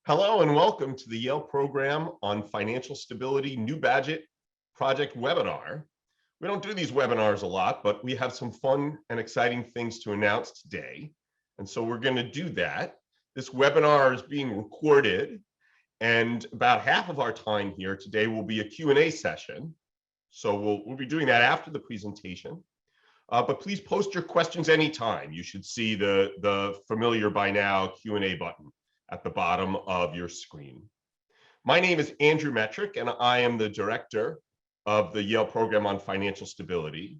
Hello and welcome to the Yale program on financial stability new budget project webinar. We don't do these webinars a lot, but we have some fun and exciting things to announce today. And so we're going to do that. This webinar is being recorded, and about half of our time here today will be a Q&A session. So we'll be doing that after the presentation. But please post your questions anytime. You should see the familiar by now Q&A button at the bottom of your screen. My name is Andrew Metrick, and I am the director of the Yale program on financial stability.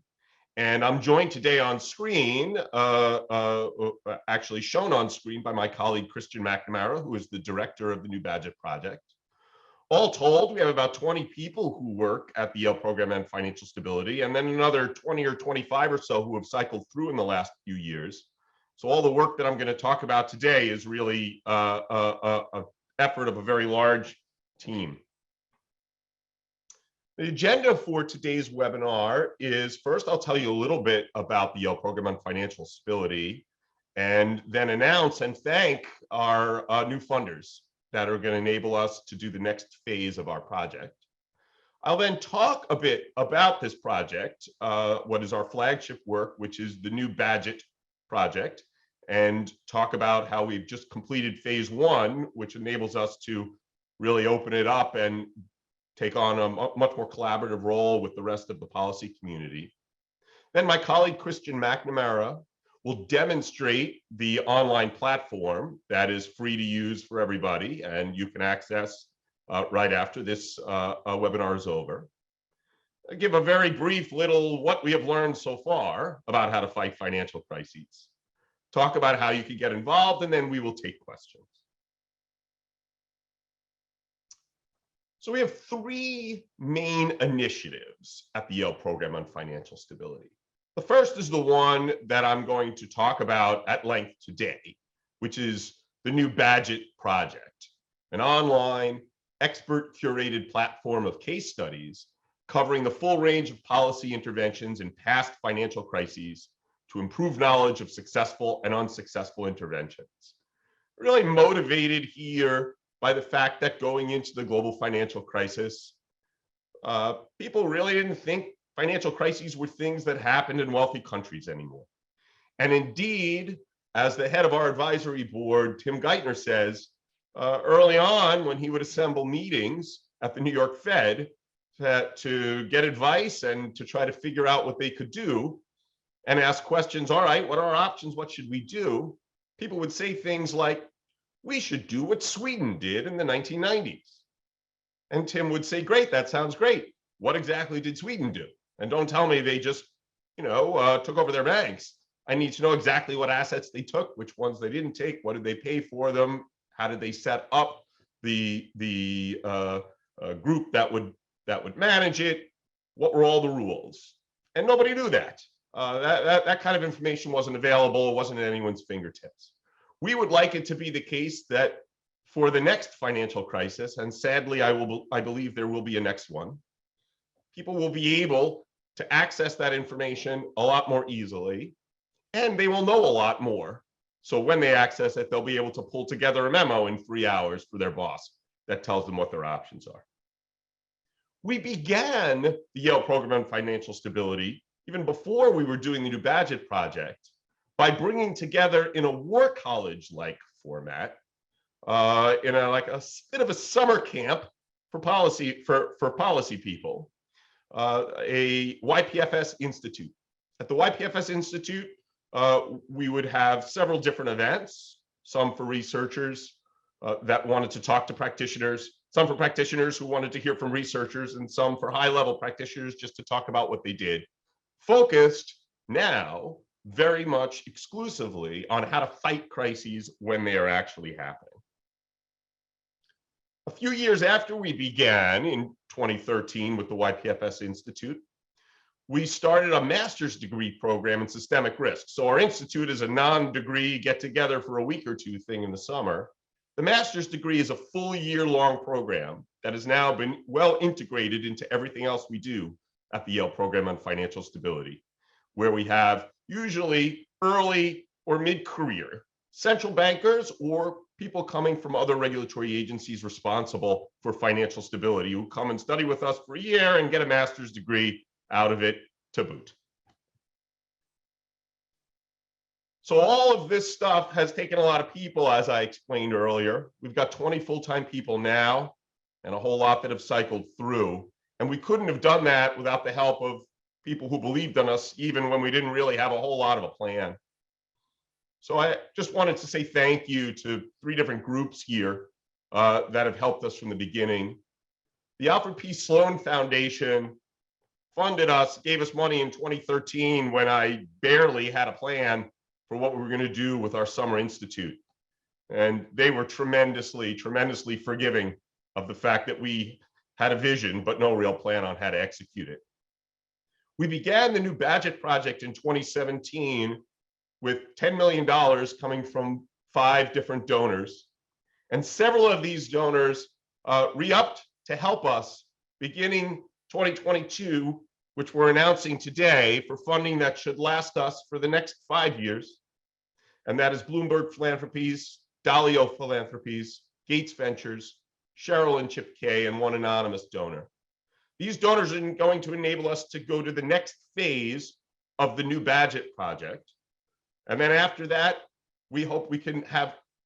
And I'm joined today on screen, actually shown on screen by my colleague, Christian McNamara, who is the director of the New Budget Project. All told, we have about 20 people who work at the Yale program on financial stability, and then another 20 or 25 or so who have cycled through in the last few years. So all the work that I'm going to talk about today is really an effort of a very large team. The agenda for today's webinar is, first, I'll tell you a little bit about the Yale program on financial stability, and then announce and thank our new funders that are going to enable us to do the next phase of our project. I'll then talk a bit about this project, what is our flagship work, which is the New Budget Project, and talk about how we've just completed phase one, which enables us to really open it up and take on a much more collaborative role with the rest of the policy community. Then my colleague Christian McNamara will demonstrate the online platform that is free to use for everybody, and you can access right after this webinar is over. I'll give a very brief little what we have learned so far about how to fight financial crises. Talk about how you can get involved, and then we will take questions. So we have three main initiatives at the Yale program on financial stability. The first is the one that I'm going to talk about at length today, which is the New Budget Project, an online, expert-curated platform of case studies covering the full range of policy interventions in past financial crises to improve knowledge of successful and unsuccessful interventions. Really motivated here by the fact that going into the global financial crisis, people really didn't think financial crises were things that happened in wealthy countries anymore. And indeed, as the head of our advisory board, Tim Geithner, says, early on when he would assemble meetings at the New York Fed to get advice and to try to figure out what they could do and ask questions, all right, what are our options? What should we do? People would say things like, we should do what Sweden did in the 1990s. And Tim would say, great, that sounds great. What exactly did Sweden do? And don't tell me they just, took over their banks. I need to know exactly what assets they took, which ones they didn't take, what did they pay for them, how did they set up the group that would manage it, what were all the rules? And nobody knew that. That kind of information wasn't available. It wasn't at anyone's fingertips. We would like it to be the case that for the next financial crisis, and sadly, I believe there will be a next one, people will be able to access that information a lot more easily, and they will know a lot more. So when they access it, they'll be able to pull together a memo in 3 hours for their boss that tells them what their options are. We began the Yale program on financial stability even before we were doing the New Budget Project by bringing together in a war college-like format, in a bit of a summer camp for policy people, a YPFS institute. At the YPFS Institute, we would have several different events, some for researchers that wanted to talk to practitioners, some for practitioners who wanted to hear from researchers, and some for high-level practitioners just to talk about what they did, focused now very much exclusively on how to fight crises when they are actually happening. A few years after we began in 2013 with the YPFS Institute, we started a master's degree program in systemic risk. So our institute is a non-degree get-together for a week or two thing in the summer. The master's degree is a full year-long program that has now been well integrated into everything else we do at the Yale program on financial stability, where we have usually early or mid-career central bankers or people coming from other regulatory agencies responsible for financial stability who come and study with us for a year and get a master's degree out of it to boot. So all of this stuff has taken a lot of people, as I explained earlier. We've got 20 full-time people now and a whole lot that have cycled through. And we couldn't have done that without the help of people who believed in us, even when we didn't really have a whole lot of a plan. So I just wanted to say thank you to 3 different groups here that have helped us from the beginning. The Alfred P. Sloan Foundation funded us, gave us money in 2013 when I barely had a plan for what we were going to do with our summer institute. And they were tremendously, tremendously forgiving of the fact that we had a vision, but no real plan on how to execute it. We began the new Bagehot project in 2017 with $10 million coming from 5 different donors. And several of these donors re-upped to help us beginning 2022, which we're announcing today, for funding that should last us for the next 5 years. And that is Bloomberg Philanthropies, Dalio Philanthropies, Gates Ventures, Cheryl and Chip K, and 1 anonymous donor. These donors are going to enable us to go to the next phase of the new Bagehot project. And then after that, we hope we can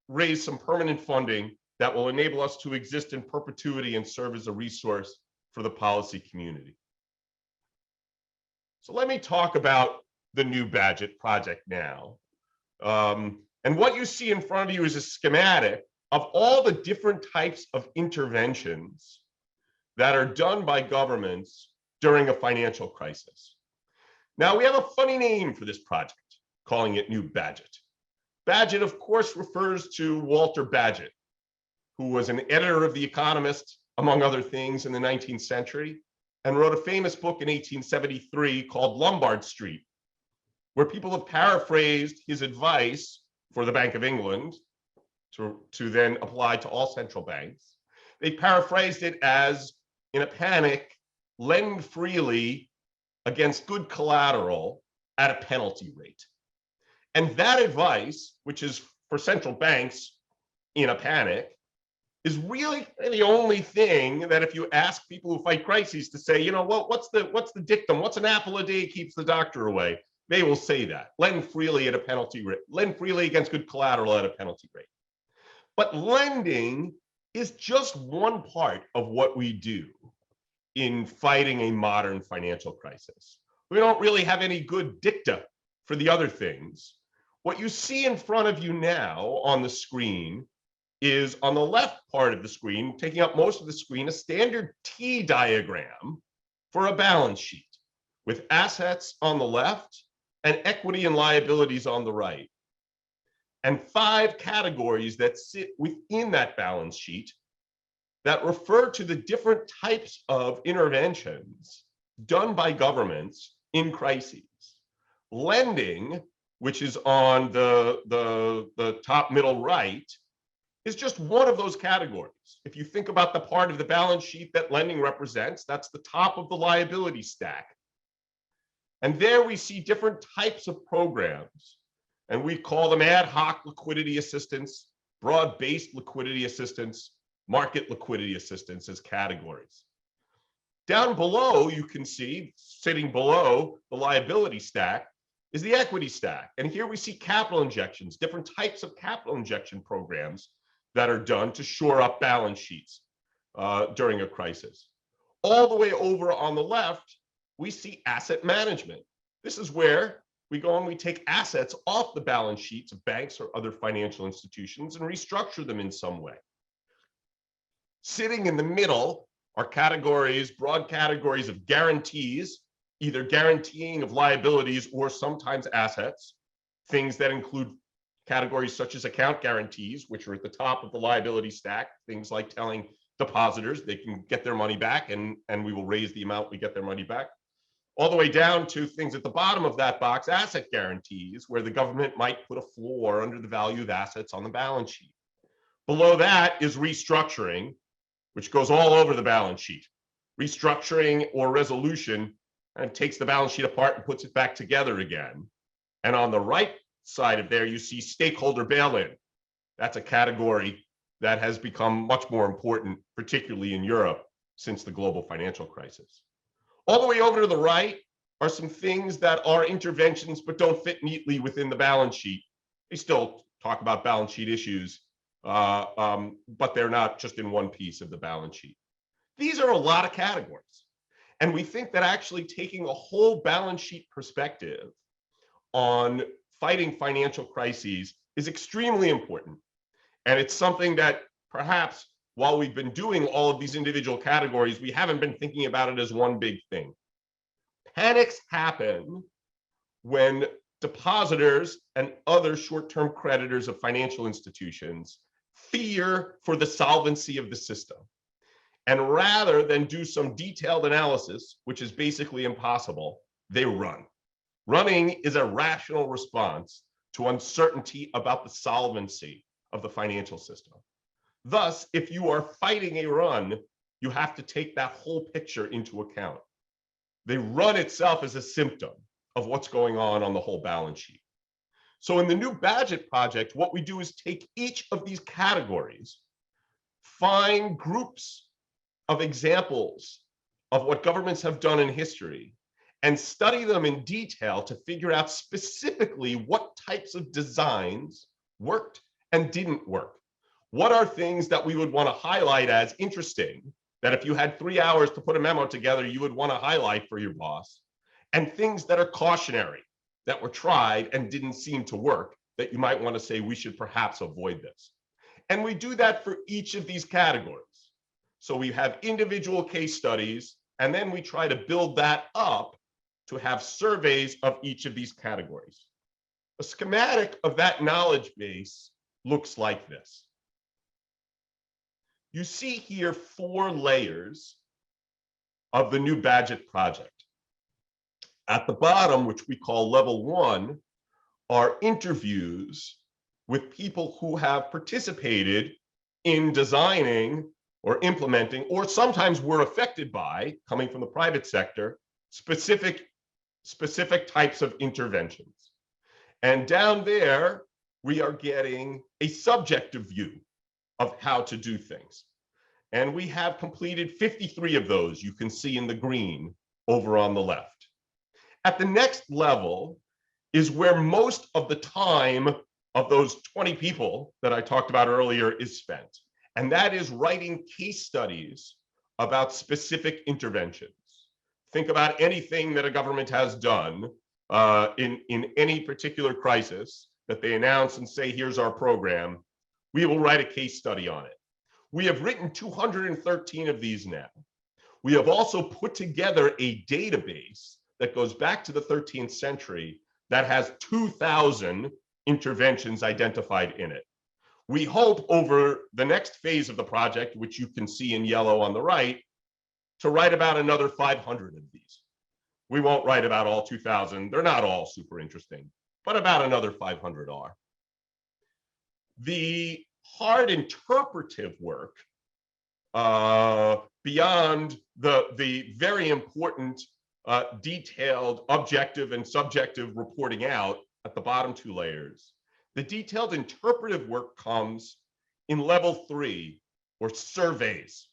raise some permanent funding that will enable us to exist in perpetuity and serve as a resource for the policy community. So let me talk about the new Bagehot project now. And what you see in front of you is a schematic of all the different types of interventions that are done by governments during a financial crisis. Now, we have a funny name for this project, calling it New Bagehot. Bagehot, of course, refers to Walter Bagehot, who was an editor of The Economist, among other things, in the 19th century, and wrote a famous book in 1873 called Lombard Street, where people have paraphrased his advice for the Bank of England to then apply to all central banks. They paraphrased it as, in a panic, lend freely against good collateral at a penalty rate. And that advice, which is for central banks in a panic, is really the only thing that if you ask people who fight crises to say, you know, well, what's the dictum? What's an apple a day keeps the doctor away? They will say that. Lend freely at a penalty rate. Lend freely against good collateral at a penalty rate. But lending is just one part of what we do in fighting a modern financial crisis. We don't really have any good dicta for the other things. What you see in front of you now on the screen is, on the left part of the screen, taking up most of the screen, a standard T diagram for a balance sheet with assets on the left and equity and liabilities on the right, and 5 categories that sit within that balance sheet that refer to the different types of interventions done by governments in crises. Lending, which is on the top middle right, is just one of those categories. If you think about the part of the balance sheet that lending represents, that's the top of the liability stack. And there we see different types of programs, and we call them ad hoc liquidity assistance, broad-based liquidity assistance, market liquidity assistance as categories. Down below, you can see, sitting below the liability stack, is the equity stack. And here we see capital injections, different types of capital injection programs that are done to shore up balance sheets during a crisis. All the way over on the left, we see asset management. This is where we go and we take assets off the balance sheets of banks or other financial institutions and restructure them in some way. Sitting in the middle are categories, broad categories of guarantees, either guaranteeing of liabilities or sometimes assets, things that include categories such as account guarantees, which are at the top of the liability stack, things like telling depositors they can get their money back and we will raise the amount we get their money back, all the way down to things at the bottom of that box, asset guarantees, where the government might put a floor under the value of assets on the balance sheet. Below that is restructuring, which goes all over the balance sheet. Restructuring or resolution and takes the balance sheet apart and puts it back together again. And on the right side of there, you see stakeholder bail-in, That's a category that has become much more important, particularly in Europe, since the global financial crisis. All the way over to the right are some things that are interventions but don't fit neatly within the balance sheet. They still talk about balance sheet issues, but they're not just in one piece of the balance sheet. These are a lot of categories. And we think that actually taking a whole balance sheet perspective on fighting financial crises is extremely important. And it's something that perhaps while we've been doing all of these individual categories, we haven't been thinking about it as one big thing. Panics happen when depositors and other short-term creditors of financial institutions fear for the solvency of the system. And rather than do some detailed analysis, which is basically impossible, they run. Running is a rational response to uncertainty about the solvency of the financial system. Thus, if you are fighting a run, you have to take that whole picture into account. The run itself is a symptom of what's going on the whole balance sheet. So in the new Bagehot project, what we do is take each of these categories, find groups of examples of what governments have done in history, and study them in detail to figure out specifically what types of designs worked and didn't work. What are things that we would want to highlight as interesting, that if you had 3 hours to put a memo together, you would want to highlight for your boss, and things that are cautionary, that were tried and didn't seem to work, that you might want to say we should perhaps avoid this. And we do that for each of these categories. So we have individual case studies, and then we try to build that up to have surveys of each of these categories. A schematic of that knowledge base looks like this. You see here 4 layers of the new Bagehot project. At the bottom, which we call level 1, are interviews with people who have participated in designing or implementing, or sometimes were affected by, coming from the private sector, specific types of interventions. And down there, we are getting a subjective view of how to do things. And we have completed 53 of those, you can see in the green over on the left. At the next level is where most of the time of those 20 people that I talked about earlier is spent. And that is writing case studies about specific interventions. Think about anything that a government has done in any particular crisis that they announce and say, here's our program. We will write a case study on it. We have written 213 of these now. We have also put together a database that goes back to the 13th century that has 2,000 interventions identified in it. We hope over the next phase of the project, which you can see in yellow on the right, to write about another 500 of these. We won't write about all 2,000. They're not all super interesting, but about another 500 are. The hard interpretive work, beyond the very important detailed objective and subjective reporting out at the bottom 2 layers, the detailed interpretive work comes in level 3, or surveys,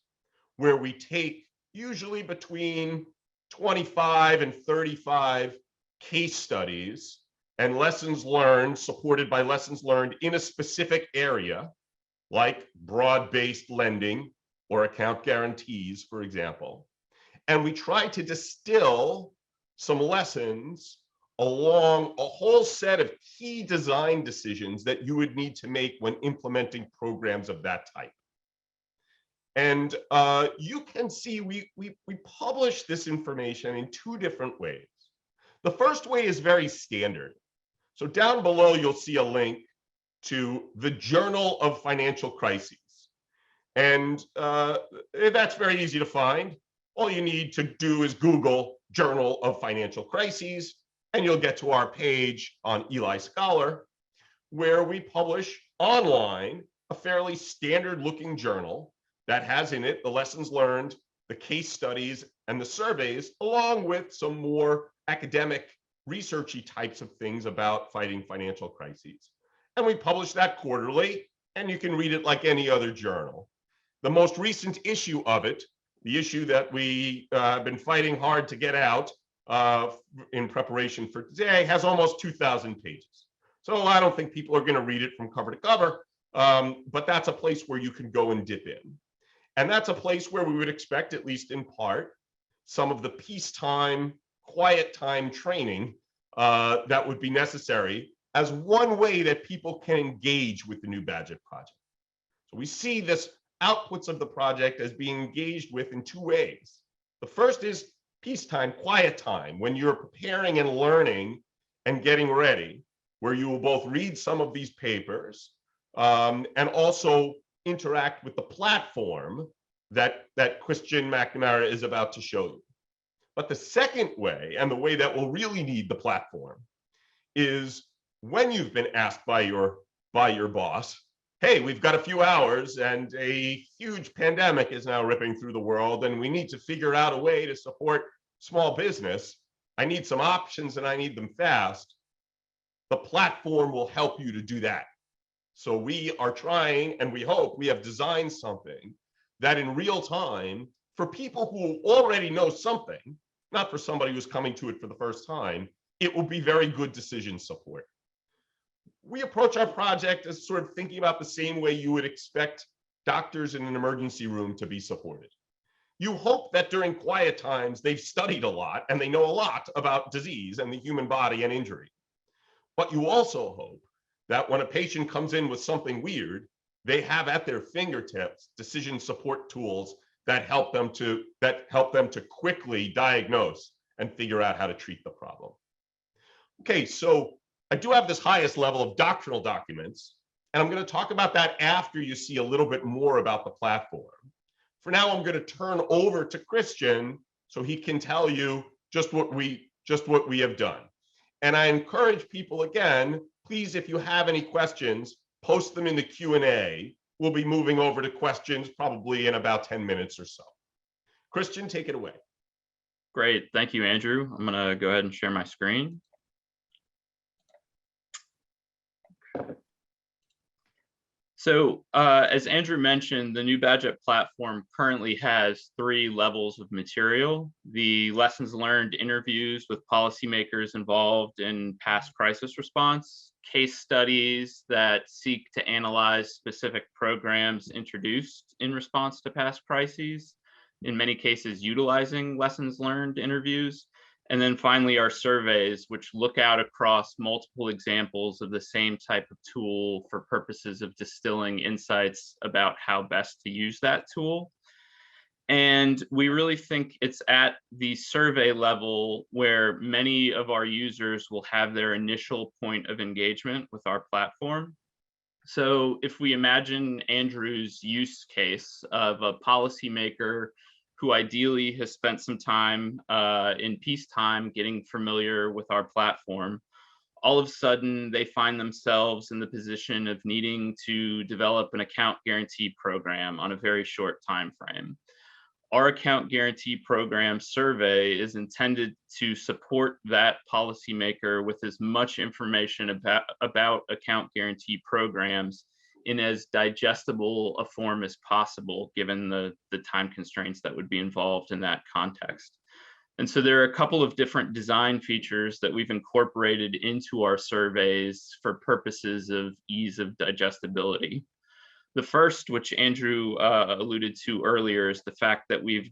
where we take usually between 25 and 35 case studies and lessons learned, supported by lessons learned in a specific area, like broad-based lending or account guarantees, for example. And we try to distill some lessons along a whole set of key design decisions that you would need to make when implementing programs of that type. And you can see we publish this information in 2 different ways. The first way is very standard. So down below, you'll see a link to the Journal of Financial Crises. And that's very easy to find. All you need to do is Google Journal of Financial Crises, and you'll get to our page on Eli Scholar, where we publish online a fairly standard looking journal that has in it the lessons learned, the case studies, and the surveys, along with some more academic, researchy types of things about fighting financial crises. And we publish that quarterly. and you can read it like any other journal. The most recent issue of it, the issue that we have been fighting hard to get out in preparation for today, has almost 2,000 pages. So I don't think people are going to read it from cover to cover, but that's a place where you can go and dip in. And that's a place where we would expect, at least in part, some of the peacetime, quiet time training that would be necessary as one way that people can engage with the new Bagehot project. So we see this outputs of the project as being engaged with in two ways. The first is peacetime, quiet time, when you're preparing and learning and getting ready, where you will both read some of these papers and also interact with the platform that Christian McNamara is about to show you. But the second way, and the way that will really need the platform, is when you've been asked by your boss, hey, we've got a few hours and a huge pandemic is now ripping through the world and we need to figure out a way to support small business. I need some options and I need them fast. The platform will help you to do that. So we are trying, and we hope we have designed something that in real time, for people who already know something, not for somebody who's coming to it for the first time, it will be very good decision support. We approach our project as sort of thinking about the same way you would expect doctors in an emergency room to be supported. You hope that during quiet times, they've studied a lot and they know a lot about disease and the human body and injury. But you also hope that when a patient comes in with something weird, they have at their fingertips decision support tools that help them to quickly diagnose and figure out how to treat the problem. Okay, so I do have this highest level of doctrinal documents, and I'm going to talk about that after you see a little bit more about the platform. For now, I'm going to turn over to Christian so he can tell you just what we have done. And I encourage people again, please, if you have any questions, post them in the Q&A. We'll be moving over to questions probably in about 10 minutes or so. Christian, take it away. Great, thank you, Andrew. I'm going to go ahead and share my screen. So as Andrew mentioned, the new Bagehot platform currently has 3 levels of material: the lessons learned interviews with policymakers involved in past crisis response, case studies that seek to analyze specific programs introduced in response to past crises, in many cases utilizing lessons learned interviews, and then finally our surveys, which look out across multiple examples of the same type of tool for purposes of distilling insights about how best to use that tool. And we really think it's at the survey level where many of our users will have their initial point of engagement with our platform. So if we imagine Andrew's use case of a policymaker who ideally has spent some time in peacetime getting familiar with our platform, all of a sudden they find themselves in the position of needing to develop an account guarantee program on a very short time frame. Our account guarantee program survey is intended to support that policymaker with as much information about account guarantee programs in as digestible a form as possible, given the time constraints that would be involved in that context. And so there are a couple of different design features that we've incorporated into our surveys for purposes of ease of digestibility. The first, which Andrew alluded to earlier, is the fact that we've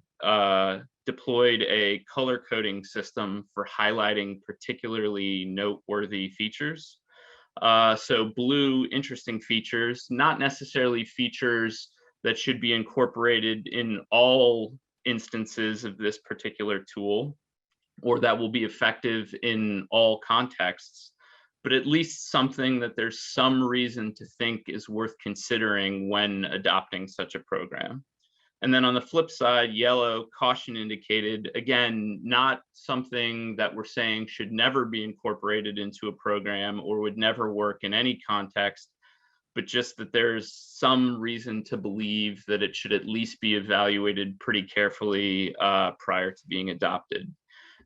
deployed a color coding system for highlighting particularly noteworthy features. So blue, interesting features, not necessarily features that should be incorporated in all instances of this particular tool, or that will be effective in all contexts, but at least something that there's some reason to think is worth considering when adopting such a program. And then on the flip side, yellow, caution indicated, again, not something that we're saying should never be incorporated into a program or would never work in any context, but just that there's some reason to believe that it should at least be evaluated pretty carefully prior to being adopted.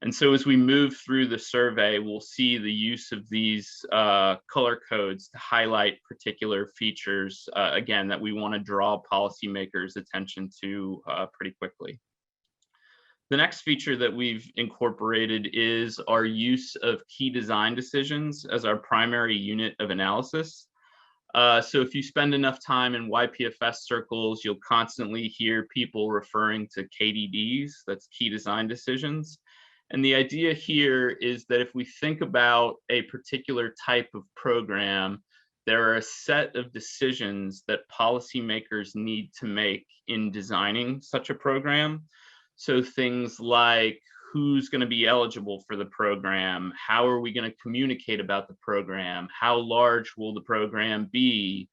And so as we move through the survey, we'll see the use of these color codes to highlight particular features, again, that we want to draw policymakers' attention to pretty quickly. The next feature that we've incorporated is our use of key design decisions as our primary unit of analysis. So if you spend enough time in YPFS circles, you'll constantly hear people referring to KDDs, that's key design decisions. And the idea here is that if we think about a particular type of program, there are a set of decisions that policymakers need to make in designing such a program. So things like who's going to be eligible for the program, how are we going to communicate about the program, how large will the program be,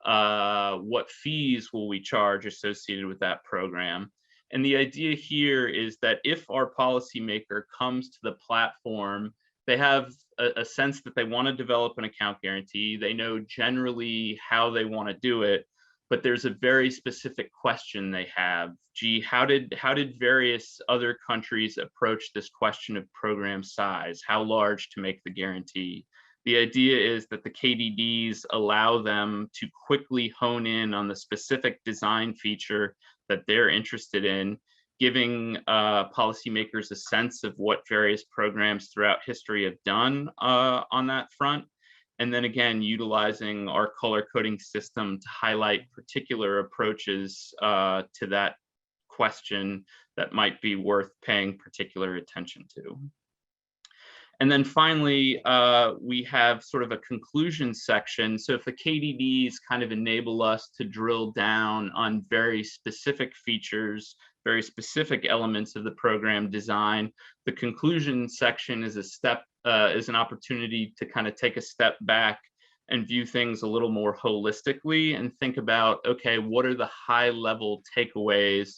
what fees will we charge associated with that program. And the idea here is that if our policymaker comes to the platform, they have a sense that they want to develop an account guarantee. They know generally how they want to do it, but there's a very specific question they have. Gee, how did various other countries approach this question of program size? How large to make the guarantee? The idea is that the KDDs allow them to quickly hone in on the specific design feature that they're interested in, giving policymakers a sense of what various programs throughout history have done on that front. And then again, utilizing our color coding system to highlight particular approaches to that question that might be worth paying particular attention to. And then finally, we have sort of a conclusion section. So if the KDDs kind of enable us to drill down on very specific features, very specific elements of the program design, the conclusion section is is an opportunity to kind of take a step back and view things a little more holistically and think about, okay, what are the high level takeaways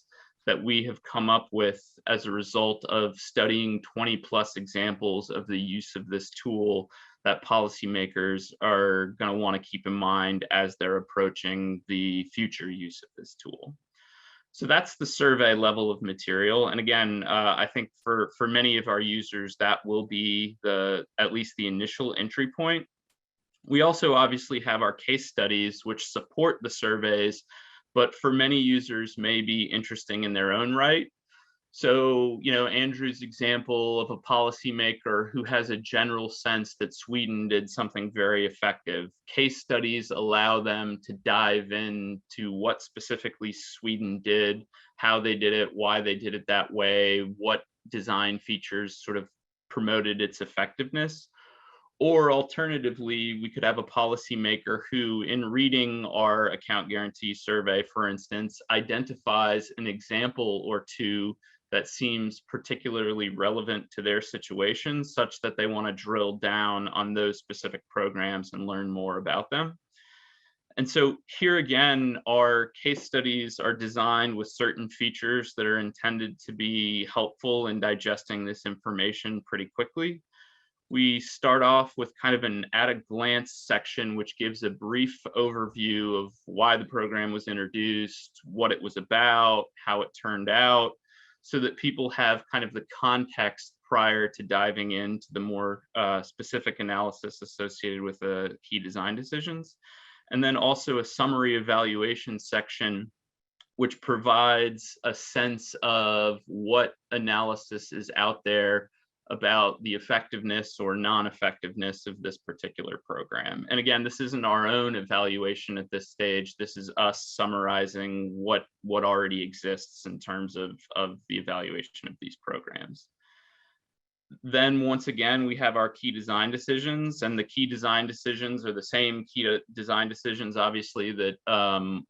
that we have come up with as a result of studying 20+ examples of the use of this tool that policymakers are going to want to keep in mind as they're approaching the future use of this tool. So that's the survey level of material. And again, I think for many of our users, that will be at least the initial entry point. We also obviously have our case studies, which support the surveys, but for many users may be interesting in their own right. So, Andrew's example of a policymaker who has a general sense that Sweden did something very effective. Case studies allow them to dive into what specifically Sweden did, how they did it, why they did it that way, what design features sort of promoted its effectiveness. Or alternatively, we could have a policymaker who, in reading our account guarantee survey, for instance, identifies an example or two that seems particularly relevant to their situation, such that they want to drill down on those specific programs and learn more about them. And so here again, our case studies are designed with certain features that are intended to be helpful in digesting this information pretty quickly. We start off with kind of an at-a-glance section, which gives a brief overview of why the program was introduced, what it was about, how it turned out, so that people have kind of the context prior to diving into the more specific analysis associated with the key design decisions. And then also a summary evaluation section, which provides a sense of what analysis is out there about the effectiveness or non-effectiveness of this particular program. And again, this isn't our own evaluation at this stage. This is us summarizing what already exists in terms of the evaluation of these programs. Then once again, we have our key design decisions, and the key design decisions are the same key design decisions, obviously, that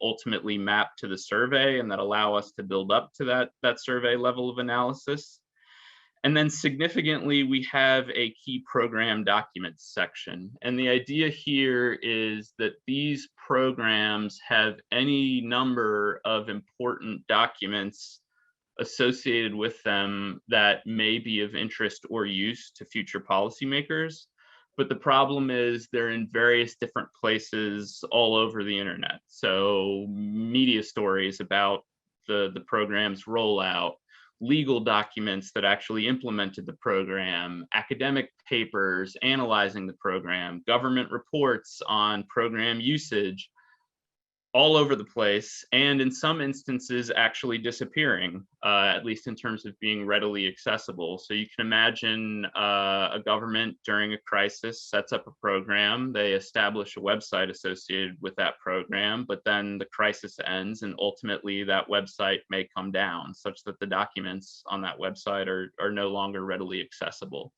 ultimately map to the survey and that allow us to build up to that survey level of analysis. And then significantly, we have a key program documents section. And the idea here is that these programs have any number of important documents associated with them that may be of interest or use to future policymakers. But the problem is they're in various different places all over the internet. So media stories about the program's rollout, legal documents that actually implemented the program, academic papers analyzing the program, government reports on program usage, all over the place, and in some instances actually disappearing, at least in terms of being readily accessible. So you can imagine a government during a crisis sets up a program, they establish a website associated with that program, but then the crisis ends and ultimately that website may come down such that the documents on that website are no longer readily accessible.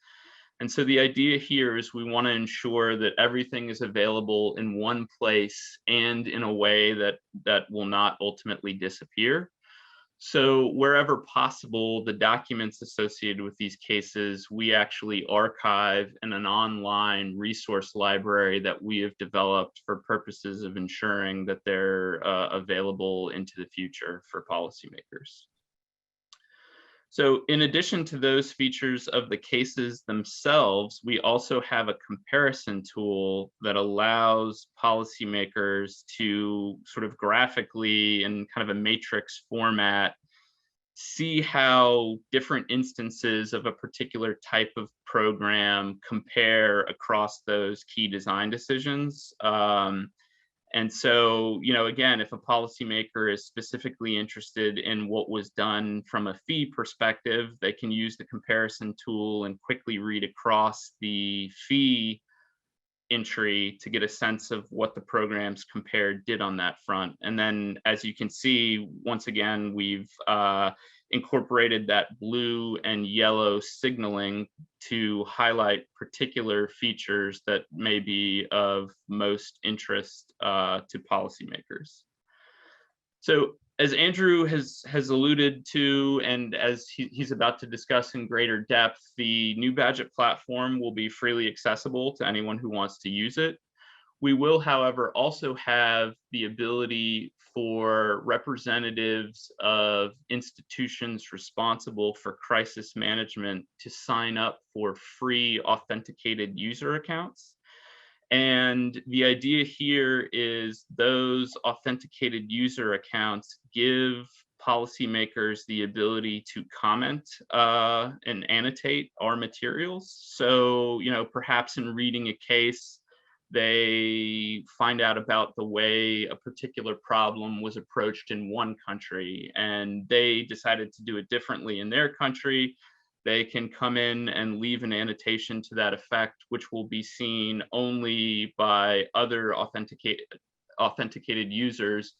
And so the idea here is we want to ensure that everything is available in one place and in a way that will not ultimately disappear. So wherever possible, the documents associated with these cases, we actually archive in an online resource library that we have developed for purposes of ensuring that they're available into the future for policymakers. So in addition to those features of the cases themselves, we also have a comparison tool that allows policymakers to sort of graphically in kind of a matrix format see how different instances of a particular type of program compare across those key design decisions. And so, again, if a policymaker is specifically interested in what was done from a fee perspective, they can use the comparison tool and quickly read across the fee entry to get a sense of what the programs compared did on that front. And then, as you can see, once again, we've incorporated that blue and yellow signaling to highlight particular features that may be of most interest to policymakers. So as Andrew has alluded to, and as he's about to discuss in greater depth, the new Bagehot platform will be freely accessible to anyone who wants to use it. We will, however, also have the ability for representatives of institutions responsible for crisis management to sign up for free authenticated user accounts. And the idea here is those authenticated user accounts give policymakers the ability to comment and annotate our materials. So, perhaps in reading a case, they find out about the way a particular problem was approached in one country and they decided to do it differently in their country. They can come in and leave an annotation to that effect, which will be seen only by other authenticated users.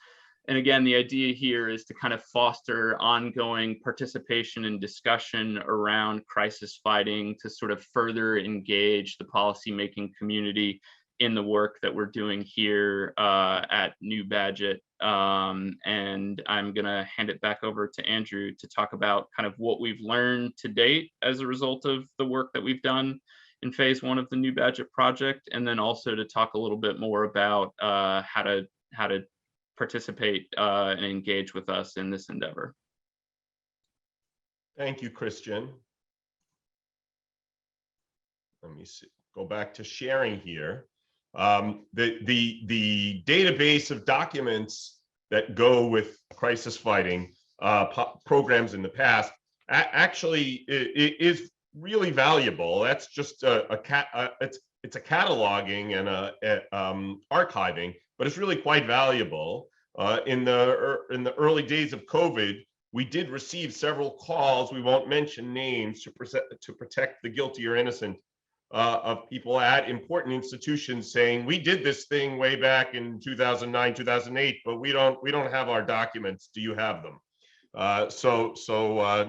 And again, the idea here is to kind of foster ongoing participation and discussion around crisis fighting to sort of further engage the policymaking community in the work that we're doing here at New Bagehot. And I'm going to hand it back over to Andrew to talk about kind of what we've learned to date as a result of the work that we've done in phase 1 of the New Bagehot project, and then also to talk a little bit more about how to participate and engage with us in this endeavor. Thank you, Christian. Let me see. Go back to sharing here. The database of documents that go with crisis fighting programs in the past actually is really valuable. That's just it's a cataloging and a archiving, but it's really quite valuable. In the early days of COVID, we did receive several calls. We won't mention names to protect the guilty or innocent. Of people at important institutions saying, we did this thing way back in 2009, 2008, but we don't have our documents. Do you have them? So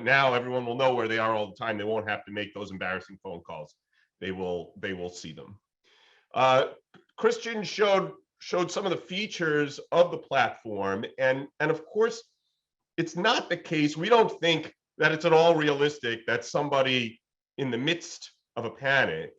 now everyone will know where they are all the time. They won't have to make those embarrassing phone calls. They will see them. Christian showed some of the features of the platform, and of course, it's not the case. We don't think that it's at all realistic that somebody in the midst of a panic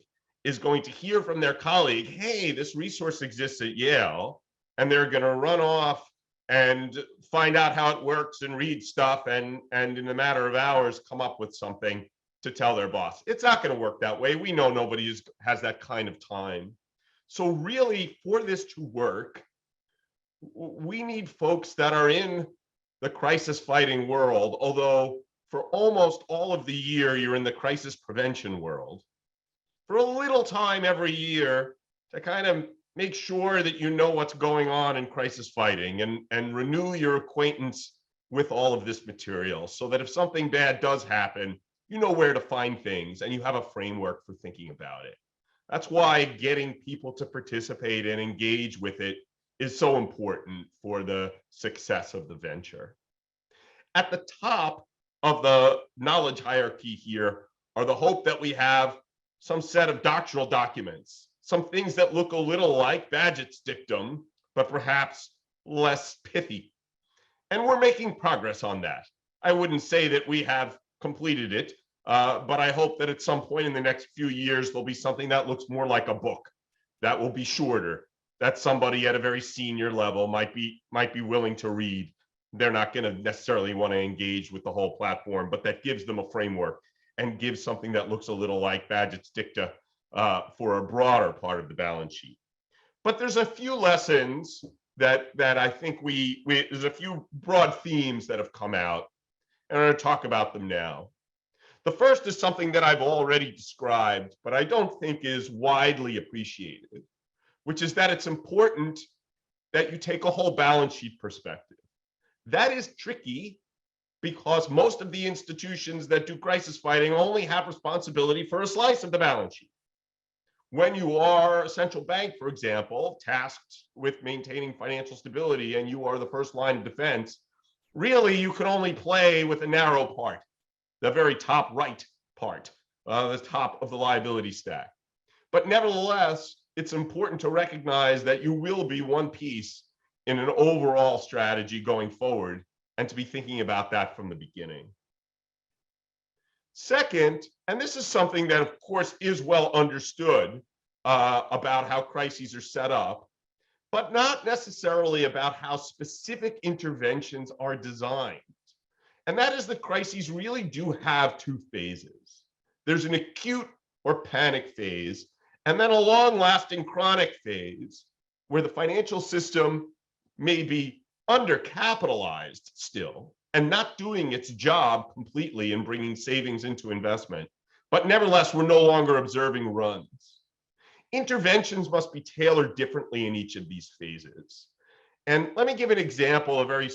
is going to hear from their colleague, hey, this resource exists at Yale, and they're going to run off and find out how it works and read stuff and in a matter of hours come up with something to tell their boss. It's not going to work that way. We know nobody has that kind of time. So really, for this to work, we need folks that are in the crisis fighting world, although for almost all of the year you're in the crisis prevention world, for a little time every year to kind of make sure that you know what's going on in crisis fighting and renew your acquaintance with all of this material so that if something bad does happen, you know where to find things and you have a framework for thinking about it. That's why getting people to participate and engage with it is so important for the success of the venture. At the top of the knowledge hierarchy here are the hope that we have some set of doctrinal documents, some things that look a little like Bagehot's dictum, but perhaps less pithy. And we're making progress on that. I wouldn't say that we have completed it, but I hope that at some point in the next few years, there'll be something that looks more like a book that will be shorter, that somebody at a very senior level might be willing to read. They're not going to necessarily want to engage with the whole platform, but that gives them a framework and gives something that looks a little like Bagehot's dicta for a broader part of the balance sheet. But there's a few lessons that I think there's a few broad themes that have come out, and I'm going to talk about them now. The first is something that I've already described, but I don't think is widely appreciated, which is that it's important that you take a whole balance sheet perspective. That is tricky because most of the institutions that do crisis fighting only have responsibility for a slice of the balance sheet. When you are a central bank, for example, tasked with maintaining financial stability and you are the first line of defense, really you can only play with a narrow part, the very top right part, the top of the liability stack. But nevertheless, it's important to recognize that you will be one piece in an overall strategy going forward and to be thinking about that from the beginning. Second, and this is something that of course is well understood about how crises are set up, but not necessarily about how specific interventions are designed. And that is that crises really do have two phases. There's an acute or panic phase, and then a long-lasting chronic phase where the financial system may be undercapitalized still and not doing its job completely in bringing savings into investment. But nevertheless, we're no longer observing runs. Interventions must be tailored differently in each of these phases. And let me give an example, a very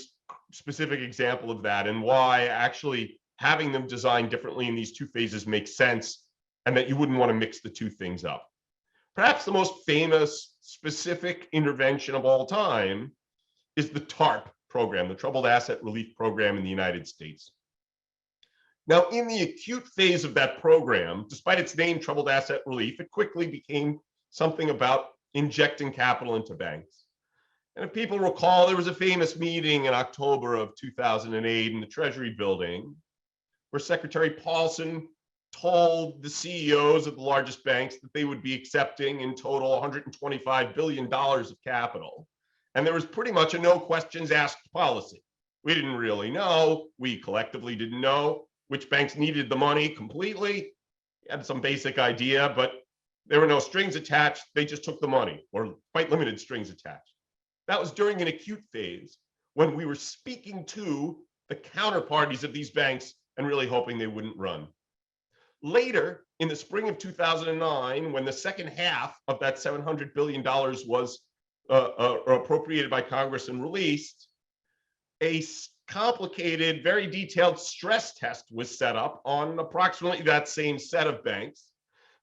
specific example of that, and why actually having them designed differently in these two phases makes sense and that you wouldn't want to mix the two things up. Perhaps the most famous specific intervention of all time is the TARP program, the Troubled Asset Relief Program in the United States. Now, in the acute phase of that program, despite its name, Troubled Asset Relief, it quickly became something about injecting capital into banks. And if people recall, there was a famous meeting in October of 2008 in the Treasury building where Secretary Paulson told the CEOs of the largest banks that they would be accepting in total $125 billion of capital. And there was pretty much a no questions asked policy. We didn't really know. We collectively didn't know which banks needed the money completely. We had some basic idea, but there were no strings attached. They just took the money, or quite limited strings attached. That was during an acute phase when we were speaking to the counterparties of these banks and really hoping they wouldn't run. Later, in the spring of 2009, when the second half of that $700 billion was appropriated by Congress and released, a complicated, very detailed stress test was set up on approximately that same set of banks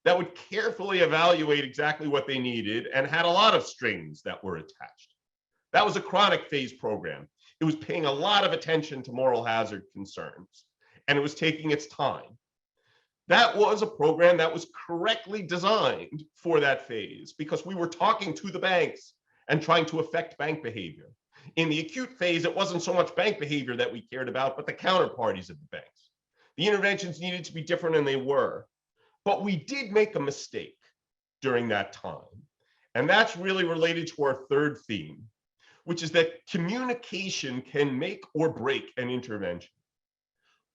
that would carefully evaluate exactly what they needed and had a lot of strings that were attached. That was a chronic phase program. It was paying a lot of attention to moral hazard concerns, and it was taking its time. That was a program that was correctly designed for that phase because we were talking to the banks and trying to affect bank behavior. In the acute phase, it wasn't so much bank behavior that we cared about, but the counterparties of the banks. The interventions needed to be different, and they were. But we did make a mistake during that time. And that's really related to our third theme, which is that communication can make or break an intervention.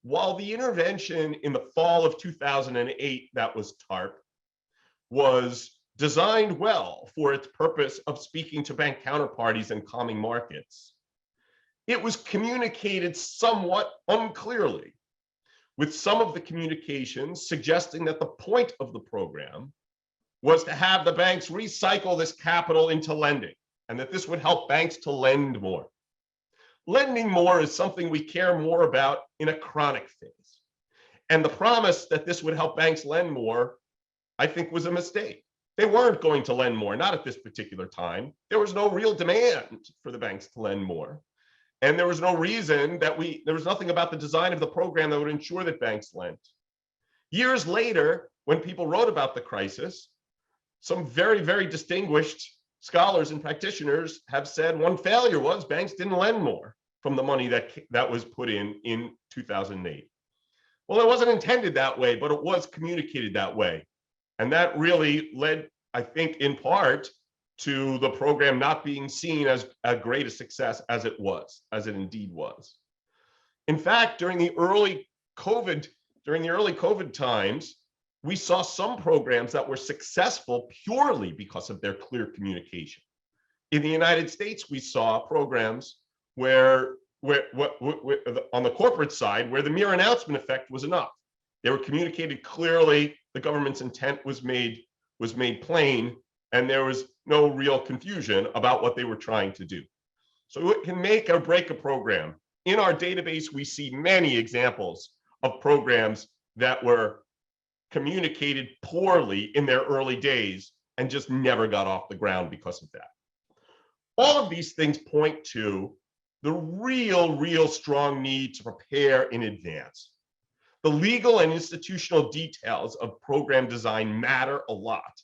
While the intervention in the fall of 2008, that was TARP, was designed well for its purpose of speaking to bank counterparties and calming markets, it was communicated somewhat unclearly, with some of the communications suggesting that the point of the program was to have the banks recycle this capital into lending, and that this would help banks to lend more. Lending more is something we care more about in a chronic phase. And the promise that this would help banks lend more, I think, was a mistake. They weren't going to lend more, not at this particular time. There was no real demand for the banks to lend more. And there was no reason that there was nothing about the design of the program that would ensure that banks lent. Years later, when people wrote about the crisis, some very, very distinguished scholars and practitioners have said one failure was banks didn't lend more from the money that was put in 2008. Well, it wasn't intended that way, but it was communicated that way. And that really led, I think, in part to the program not being seen as a great a success as it indeed was. In fact, during the early COVID times, we saw some programs that were successful purely because of their clear communication. In the United States, we saw programs where on the corporate side, where the mere announcement effect was enough. They were communicated clearly, the government's intent was made plain, and there was no real confusion about what they were trying to do. So it can make or break a program. In our database, we see many examples of programs that were communicated poorly in their early days and just never got off the ground because of that. All of these things point to the real strong need to prepare in advance. The legal and institutional details of program design matter a lot,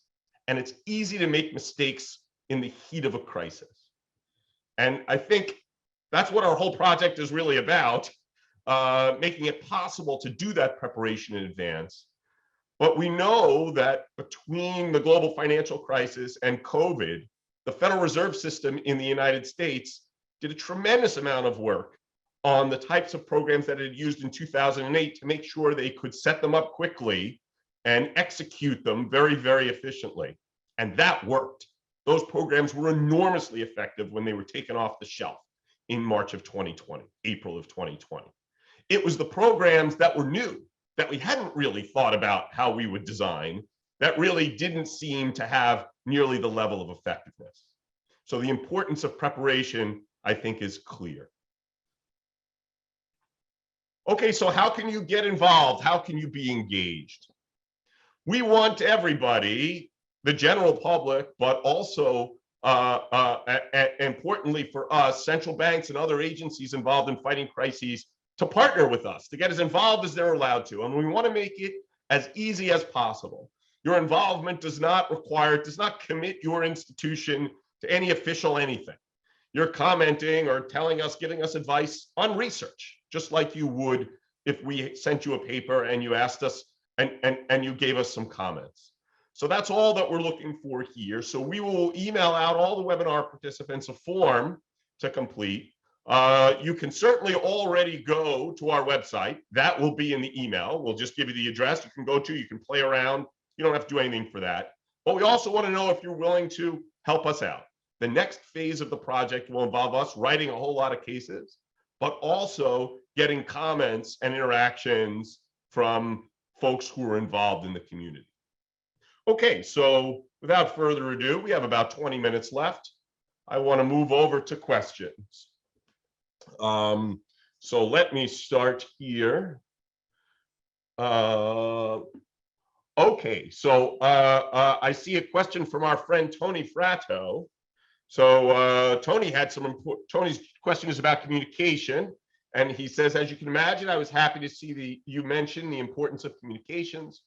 and it's easy to make mistakes in the heat of a crisis. And I think that's what our whole project is really about, making it possible to do that preparation in advance. But we know that between the global financial crisis and COVID, the Federal Reserve System in the United States did a tremendous amount of work on the types of programs that it had used in 2008 to make sure they could set them up quickly and execute them very, very efficiently. And that worked. Those programs were enormously effective when they were taken off the shelf in March of 2020, April of 2020. It was the programs that were new, that we hadn't really thought about how we would design, that really didn't seem to have nearly the level of effectiveness. So the importance of preparation, I think, is clear. Okay, so how can you get involved? How can you be engaged? We want everybody, the general public, but also importantly for us, central banks and other agencies involved in fighting crises, to partner with us, to get as involved as they're allowed to. And we want to make it as easy as possible. Your involvement does not commit your institution to any official anything. You're commenting or telling us, giving us advice on research, just like you would if we sent you a paper and you asked us and you gave us some comments. So that's all that we're looking for here. So we will email out all the webinar participants a form to complete. You can certainly already go to our website. That will be in the email. We'll just give you the address you can go to. You can play around. You don't have to do anything for that. But we also want to know if you're willing to help us out. The next phase of the project will involve us writing a whole lot of cases, but also getting comments and interactions from folks who are involved in the community. Okay, so without further ado, we have about 20 minutes left. I want to move over to questions. So let me start here. Okay, so I see a question from our friend Tony Fratto. So Tony's question is about communication, and he says, as you can imagine, I was happy to see you mention the importance of communications.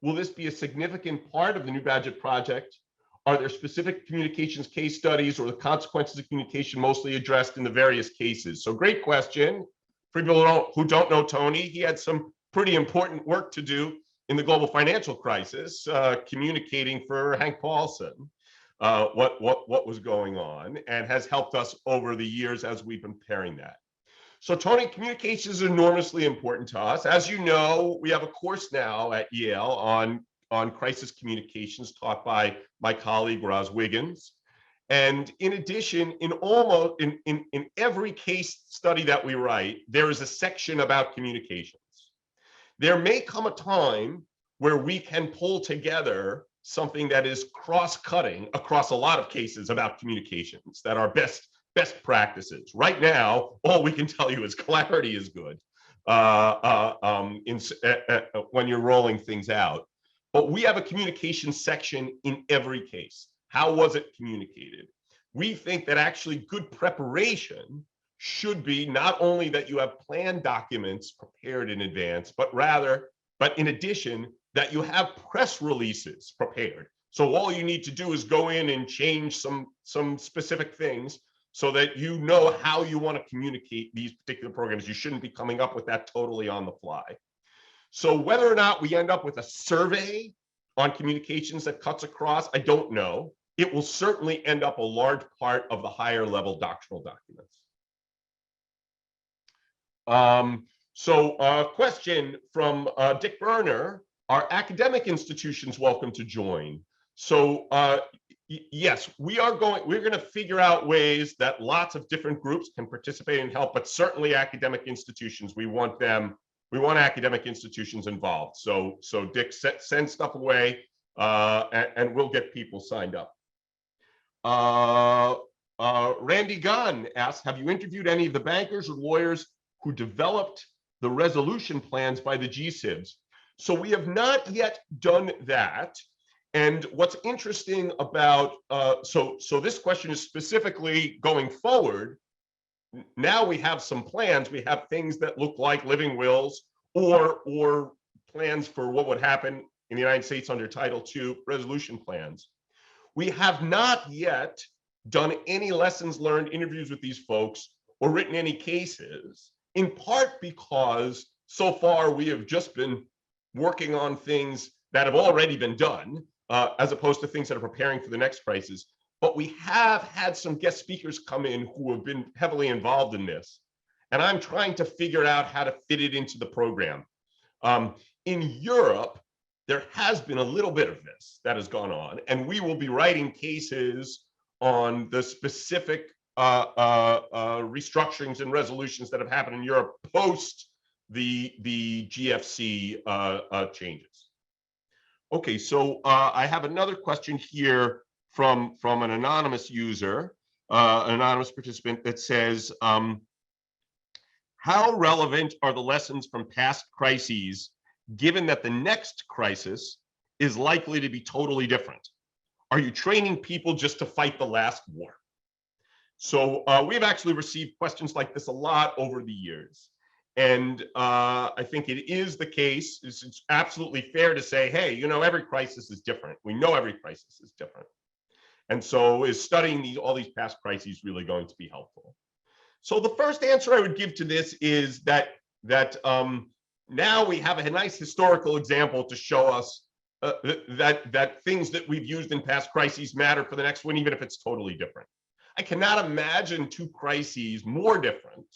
Will this be a significant part of the new Bagehot project? Are there specific communications case studies or the consequences of communication mostly addressed in the various cases? So great question. For people who don't know Tony, he had some pretty important work to do in the global financial crisis, communicating for Hank Paulson what was going on, and has helped us over the years as we've been preparing that. So Tony, communication is enormously important to us. As you know, we have a course now at Yale on crisis communications taught by my colleague Roz Wiggins. And in addition, in every case study that we write, there is a section about communications. There may come a time where we can pull together something that is cross-cutting across a lot of cases about communications that are best practices. Right now, all we can tell you is clarity is good when you're rolling things out. But we have a communication section in every case. How was it communicated? We think that actually good preparation should be not only that you have plan documents prepared in advance, but in addition, that you have press releases prepared. So all you need to do is go in and change some specific things so that you know how you want to communicate these particular programs. You shouldn't be coming up with that totally on the fly. So whether or not we end up with a survey on communications that cuts across, I don't know. It will certainly end up a large part of the higher level doctrinal documents. So a question from Dick Berner: are academic institutions welcome to join? So yes, we're going to figure out ways that lots of different groups can participate and help, but certainly academic institutions, we want academic institutions involved. So Dick, send stuff away and we'll get people signed up. Randy Gunn asks, have you interviewed any of the bankers or lawyers who developed the resolution plans by the GSIBs? So we have not yet done that. And what's interesting about, so this question is specifically going forward. Now we have some plans. We have things that look like living wills or plans for what would happen in the United States under Title II resolution plans. We have not yet done any lessons learned interviews with these folks or written any cases, in part because so far we have just been working on things that have already been done, as opposed to things that are preparing for the next crisis. But we have had some guest speakers come in who have been heavily involved in this. And I'm trying to figure out how to fit it into the program. In Europe, there has been a little bit of this that has gone on, and we will be writing cases on the specific restructurings and resolutions that have happened in Europe post the GFC changes. Okay, so I have another question here from an anonymous user, an anonymous participant, that says, how relevant are the lessons from past crises, given that the next crisis is likely to be totally different? Are you training people just to fight the last war? So we've actually received questions like this a lot over the years. And I think it is the case, it's absolutely fair to say, hey, you know, every crisis is different. We know every crisis is different. And so is studying all these past crises really going to be helpful? So the first answer I would give to this is that now we have a nice historical example to show us that things that we've used in past crises matter for the next one, even if it's totally different. I cannot imagine two crises more different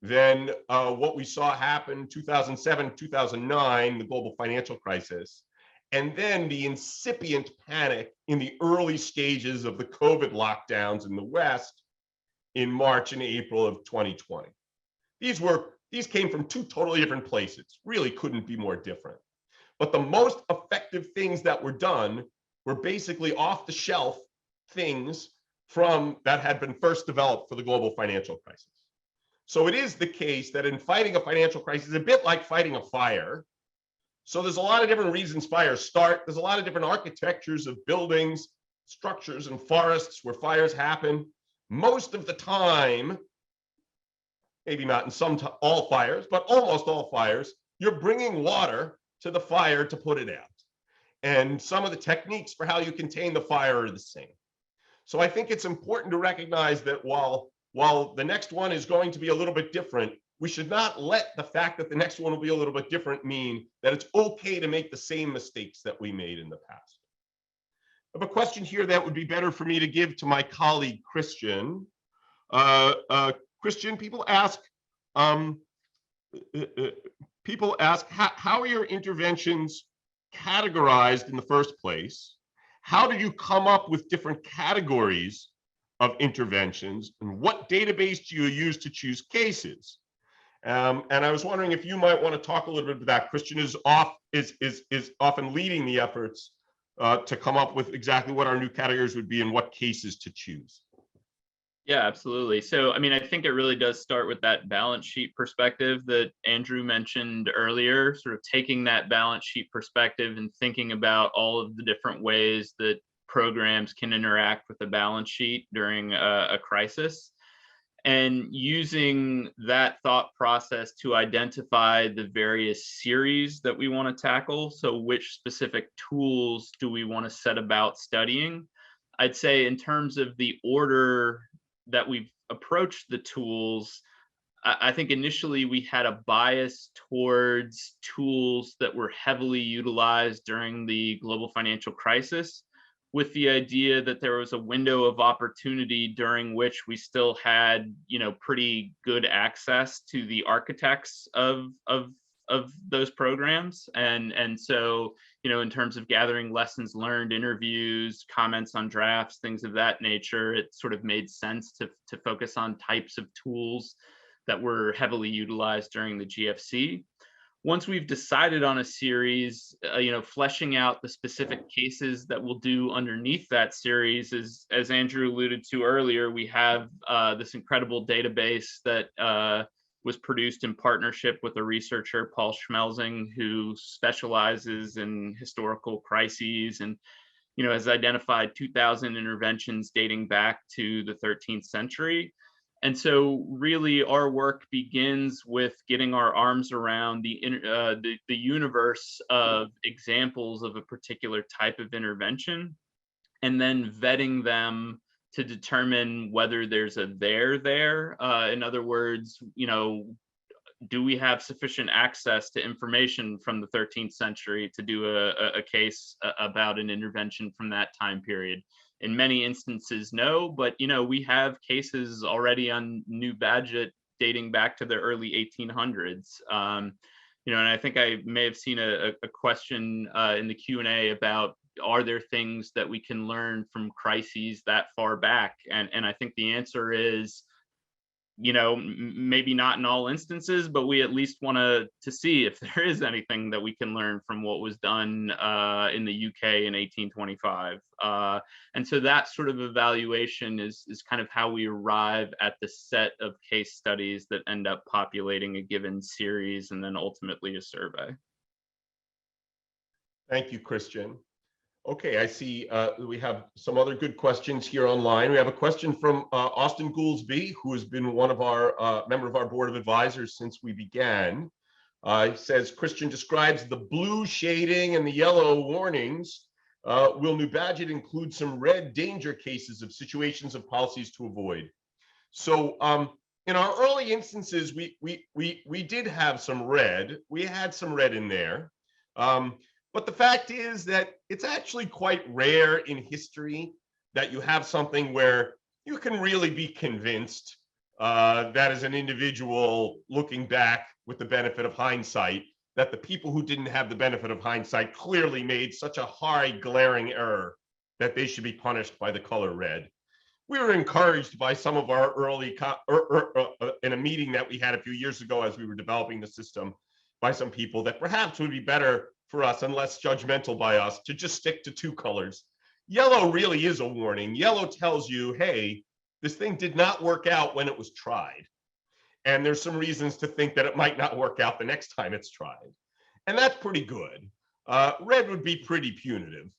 than what we saw happen 2007, 2009, the global financial crisis, and then the incipient panic in the early stages of the COVID lockdowns in the West in March and April of 2020. These came from two totally different places, really couldn't be more different. But the most effective things that were done were basically off the shelf things that had been first developed for the global financial crisis. So it is the case that in fighting a financial crisis, a bit like fighting a fire. So there's a lot of different reasons fires start. There's a lot of different architectures of buildings, structures, and forests where fires happen. Most of the time, maybe not in all fires, but almost all fires, you're bringing water to the fire to put it out. And some of the techniques for how you contain the fire are the same. So I think it's important to recognize that while the next one is going to be a little bit different, we should not let the fact that the next one will be a little bit different mean that it's okay to make the same mistakes that we made in the past. I have a question here that would be better for me to give to my colleague, Christian. Christian, people ask, how are your interventions categorized in the first place? How did you come up with different categories of interventions? And what database do you use to choose cases? And I was wondering if you might want to talk a little bit about that. Christian is often leading the efforts to come up with exactly what our new categories would be and what cases to choose. Yeah, absolutely. So, I mean, I think it really does start with that balance sheet perspective that Andrew mentioned earlier, sort of taking that balance sheet perspective and thinking about all of the different ways that programs can interact with the balance sheet during a crisis, and using that thought process to identify the various series that we want to tackle. So, which specific tools do we want to set about studying? I'd say, in terms of the order that we've approached the tools, I think initially we had a bias towards tools that were heavily utilized during the global financial crisis, with the idea that there was a window of opportunity during which we still had, pretty good access to the architects of those programs. And so, in terms of gathering lessons learned, interviews, comments on drafts, things of that nature, it sort of made sense to focus on types of tools that were heavily utilized during the GFC. Once we've decided on a series, fleshing out the specific cases that we'll do underneath that series is, as Andrew alluded to earlier, we have this incredible database that was produced in partnership with a researcher, Paul Schmelzing, who specializes in historical crises and, has identified 2,000 interventions dating back to the 13th century. And so really our work begins with getting our arms around the universe of examples of a particular type of intervention, and then vetting them to determine whether there's a there. In other words, do we have sufficient access to information from the 13th century to do a case about an intervention from that time period? In many instances, no, but we have cases already on New Bagehot dating back to the early 1800s. And I think I may have seen a question in the Q&A about, are there things that we can learn from crises that far back? And I think the answer is, maybe not in all instances, but we at least want to see if there is anything that we can learn from what was done in the UK in 1825. And so that sort of evaluation is kind of how we arrive at the set of case studies that end up populating a given series and then ultimately a survey. Thank you, Christian. Okay, I see we have some other good questions here online. We have a question from Austin Gouldsby, who has been one of our member of our board of advisors since we began. He says, Christian describes the blue shading and the yellow warnings. Will New Bagehot include some red danger cases of situations of policies to avoid? So in our early instances, we did have some red. We had some red in there. But the fact is that it's actually quite rare in history that you have something where you can really be convinced that as an individual looking back with the benefit of hindsight, that the people who didn't have the benefit of hindsight clearly made such a high glaring error that they should be punished by the color red. We were encouraged by some of our early, in a meeting that we had a few years ago as we were developing the system, by some people that perhaps would be better for us and less judgmental by us to just stick to two colors. Yellow really is a warning. Yellow tells you, hey, this thing did not work out when it was tried. And there's some reasons to think that it might not work out the next time it's tried. And that's pretty good. Red would be pretty punitive,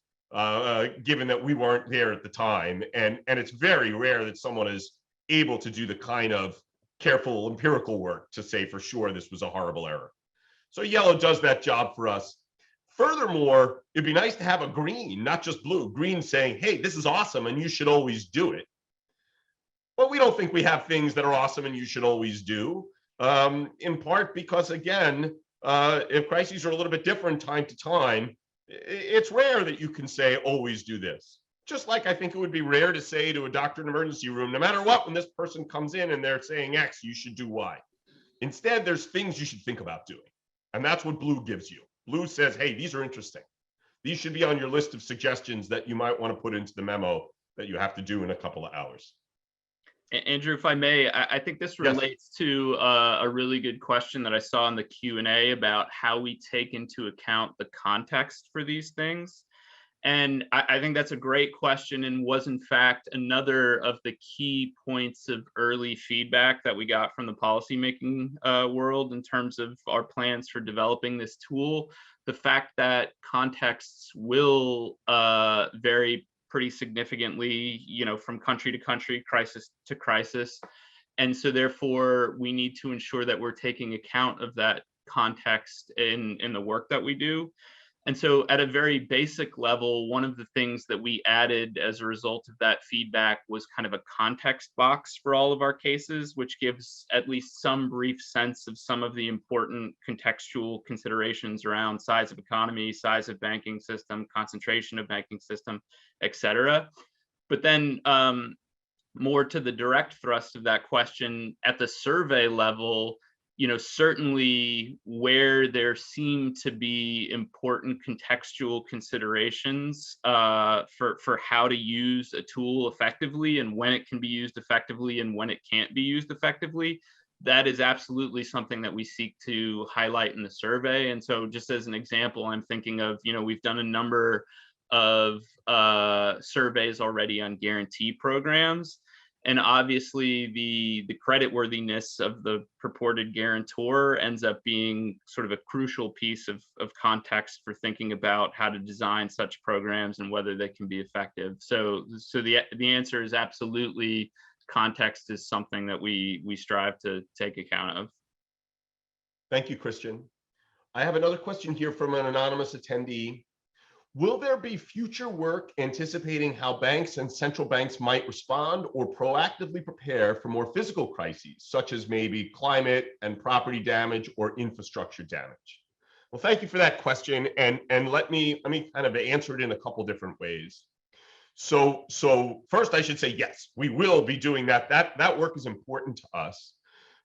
given that we weren't there at the time. And it's very rare that someone is able to do the kind of careful empirical work to say for sure this was a horrible error. So yellow does that job for us. Furthermore, it'd be nice to have a green, not just blue. Green saying, hey, this is awesome and you should always do it. But we don't think we have things that are awesome and you should always do, in part because, again, if crises are a little bit different time to time, it's rare that you can say, always do this. Just like I think it would be rare to say to a doctor in an emergency room, no matter what, when this person comes in and they're saying X, you should do Y. Instead, there's things you should think about doing. And that's what blue gives you. Blue says, hey, these are interesting. These should be on your list of suggestions that you might want to put into the memo that you have to do in a couple of hours. Andrew, if I may, I think this Yes. relates to a really good question that I saw in the Q&A about how we take into account the context for these things. And I think that's a great question, and was in fact another of the key points of early feedback that we got from the policymaking world in terms of our plans for developing this tool. The fact that contexts will vary pretty significantly, from country to country, crisis to crisis. And so therefore, we need to ensure that we're taking account of that context in the work that we do. And so at a very basic level, one of the things that we added as a result of that feedback was kind of a context box for all of our cases, which gives at least some brief sense of some of the important contextual considerations around size of economy, size of banking system, concentration of banking system, et cetera. But then more to the direct thrust of that question, at the survey level, certainly where there seem to be important contextual considerations for how to use a tool effectively and when it can be used effectively and when it can't be used effectively, that is absolutely something that we seek to highlight in the survey. And so just as an example, I'm thinking of, we've done a number of surveys already on guarantee programs. And obviously the creditworthiness of the purported guarantor ends up being sort of a crucial piece of context for thinking about how to design such programs and whether they can be effective. So the answer is absolutely, context is something that we strive to take account of. Thank you, Christian. I have another question here from an anonymous attendee. Will there be future work anticipating how banks and central banks might respond or proactively prepare for more physical crises, such as maybe climate and property damage or infrastructure damage? Well, thank you for that question. And let me kind of answer it in a couple different ways. So first, I should say, yes, we will be doing that. That work is important to us.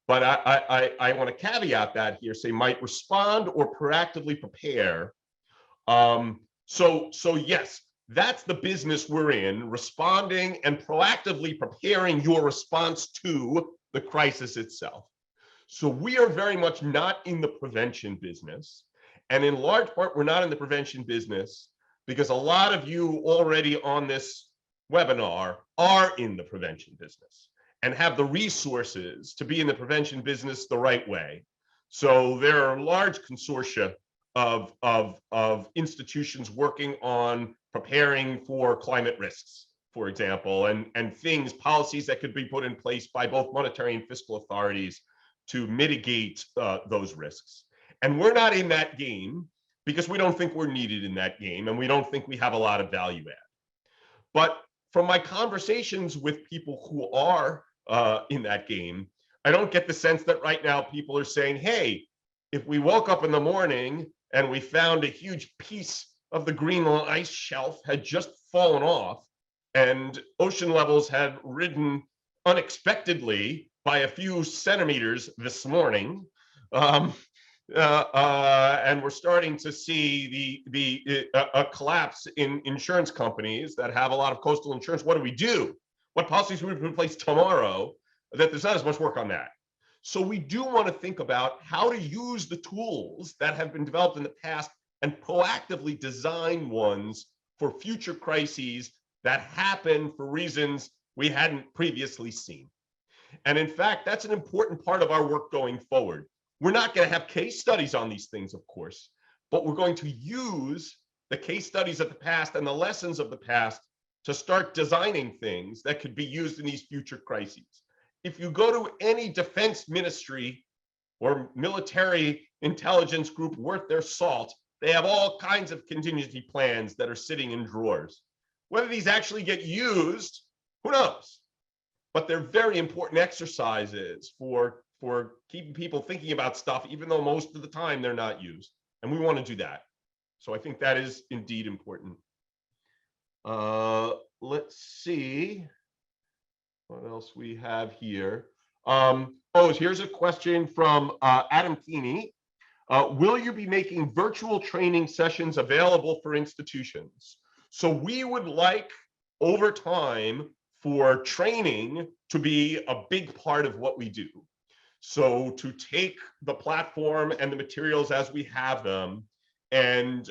But I want to caveat that here, say might respond or proactively prepare. So yes, that's the business we're in, responding and proactively preparing your response to the crisis itself. So we are very much not in the prevention business. And in large part, we're not in the prevention business because a lot of you already on this webinar are in the prevention business and have the resources to be in the prevention business the right way. So there are large consortia of institutions working on preparing for climate risks, for example, and policies that could be put in place by both monetary and fiscal authorities to mitigate those risks. And we're not in that game because we don't think we're needed in that game, and we don't think we have a lot of value add. But from my conversations with people who are in that game, I don't get the sense that right now people are saying, hey, if we woke up in the morning and we found a huge piece of the Greenland ice shelf had just fallen off and ocean levels had risen unexpectedly by a few centimeters this morning, and we're starting to see a collapse in insurance companies that have a lot of coastal insurance. What do we do? What policies would we put in place tomorrow? That there's not as much work on that. So we do want to think about how to use the tools that have been developed in the past and proactively design ones for future crises that happen for reasons we hadn't previously seen. And in fact, that's an important part of our work going forward. We're not going to have case studies on these things, of course, but we're going to use the case studies of the past and the lessons of the past to start designing things that could be used in these future crises. If you go to any defense ministry or military intelligence group worth their salt, they have all kinds of contingency plans that are sitting in drawers. Whether these actually get used, who knows? But they're very important exercises for keeping people thinking about stuff, even though most of the time they're not used. And we want to do that. So I think that is indeed important. Let's see what else we have here. Here's a question from Adam Keeney. Will you be making virtual training sessions available for institutions? So we would like over time for training to be a big part of what we do. So to take the platform and the materials as we have them and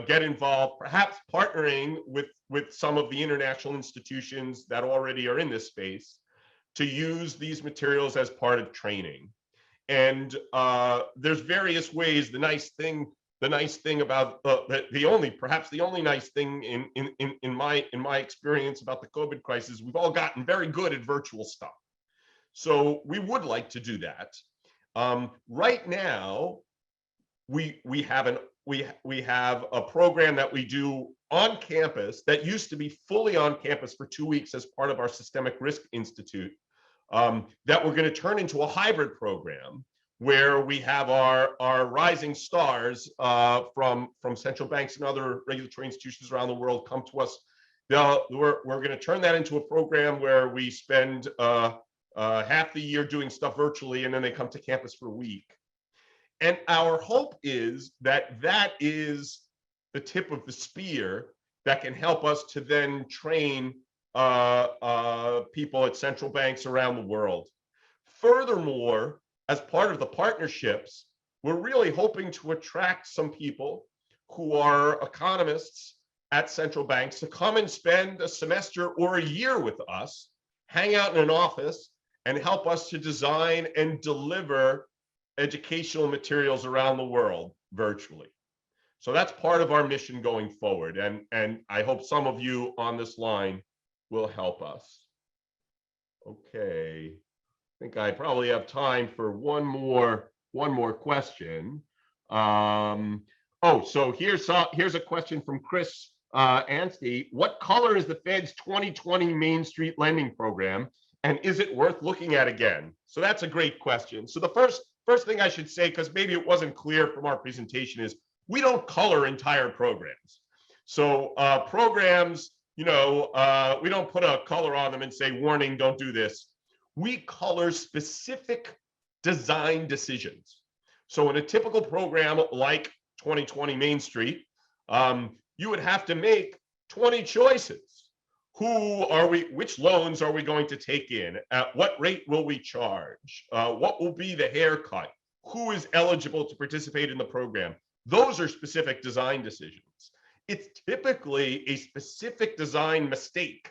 get involved, perhaps partnering with some of the international institutions that already are in this space to use these materials as part of training. And there's various ways. The nice thing about perhaps the only nice thing in my experience about the COVID crisis, we've all gotten very good at virtual stuff. So we would like to do that. Right now, we have a program that we do on campus that used to be fully on campus for 2 weeks as part of our Systemic Risk Institute, that we're going to turn into a hybrid program where we have our rising stars from central banks and other regulatory institutions around the world come to us. We're going to turn that into a program where we spend half the year doing stuff virtually, and then they come to campus for a week. And our hope is that that is the tip of the spear that can help us to then train people at central banks around the world. Furthermore, as part of the partnerships, we're really hoping to attract some people who are economists at central banks to come and spend a semester or a year with us, hang out in an office, and help us to design and deliver educational materials around the world virtually. So that's part of our mission going forward. And I hope some of you on this line will help us. Okay, I think I probably have time for one more question. So here's a question from Chris Anstey. What color is the Fed's 2020 Main Street lending program? And is it worth looking at again? So that's a great question. So the first thing I should say, because maybe it wasn't clear from our presentation, is we don't color entire programs. So programs, we don't put a color on them and say, warning, don't do this. We color specific design decisions. So in a typical program like 2020 Main Street, you would have to make 20 choices. Which loans are we going to take in? At what rate will we charge? What will be the haircut? Who is eligible to participate in the program? Those are specific design decisions. It's typically a specific design mistake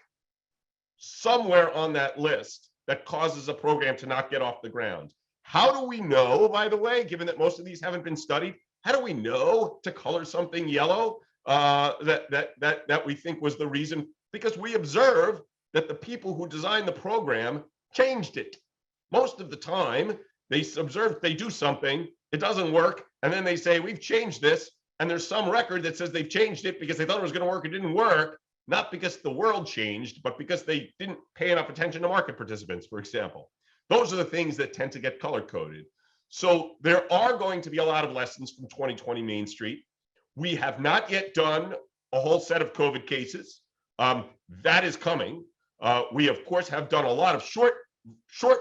somewhere on that list that causes a program to not get off the ground. How do we know, by the way, given that most of these haven't been studied, how do we know to color something yellow that we think was the reason? Because we observe that the people who designed the program changed it. Most of the time, they observe they do something, it doesn't work, and then they say, we've changed this, and there's some record that says they've changed it because they thought it was going to work, it didn't work, not because the world changed, but because they didn't pay enough attention to market participants, for example. Those are the things that tend to get color-coded. So there are going to be a lot of lessons from 2020 Main Street. We have not yet done a whole set of COVID cases. That is coming. We, of course, have done a lot of short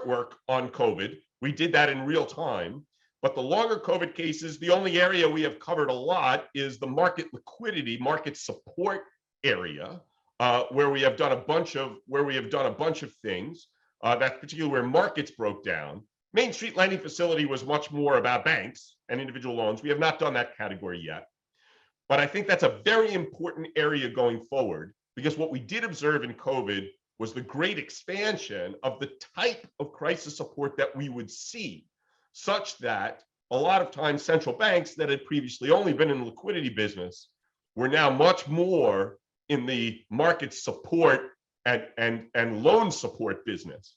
work on COVID. We did that in real time. But the longer COVID cases, the only area we have covered a lot is the market liquidity, market support area, where we have done a bunch of things. That's particularly where markets broke down. Main Street Lending Facility was much more about banks and individual loans. We have not done that category yet. But I think that's a very important area going forward, because what we did observe in COVID was the great expansion of the type of crisis support that we would see, such that a lot of times central banks that had previously only been in the liquidity business were now much more in the market support and loan support business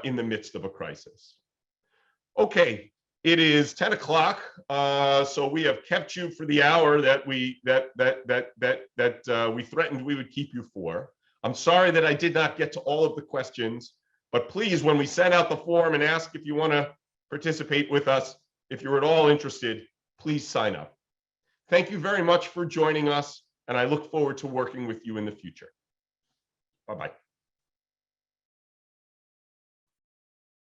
in the midst of a crisis. Okay, it is 10 o'clock, so we have kept you for the hour that we threatened we would keep you for. I'm sorry that I did not get to all of the questions, but please, when we send out the form and ask if you want to participate with us, if you're at all interested, please sign up. Thank you very much for joining us, and I look forward to working with you in the future. Bye-bye.